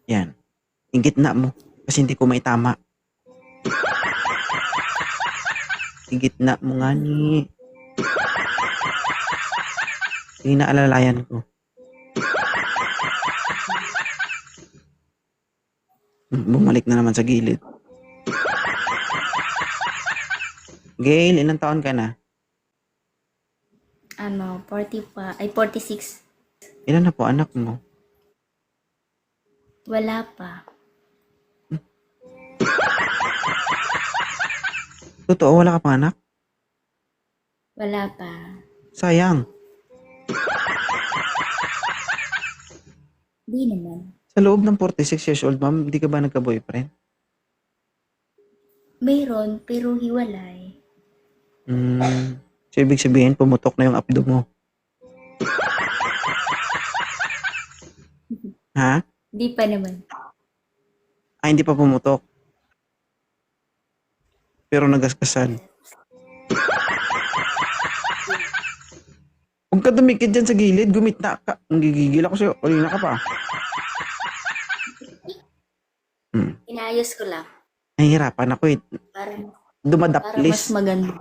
Yan. Yung gitna mo. Kasi hindi ko maitama. Yung gitna mo nga ni. Sige na, alalayan ko. Bumalik na naman sa gilid. Gail, ilang taon ka na? 40 pa. Ay, 46. Ilan na po anak mo? Wala pa. Totoo, wala ka pa anak? Wala pa. Sayang. Di naman. Sa loob ng 46 years old, ma'am, hindi ka ba nagka-boyfriend? Mayroon, pero hiwalay. So, ibig sabihin, pumutok na yung abdo mo. Ha? Di pa naman. Hindi pa pumutok. Pero nagasgasan. Huwag ka dumikit dyan sa gilid, gumitna ka. Ang gigigil ako sa'yo. Kanina ka pa. Inayos ko lang. Nahihirapan ako eh. Para mas Dumadaplis. maganda.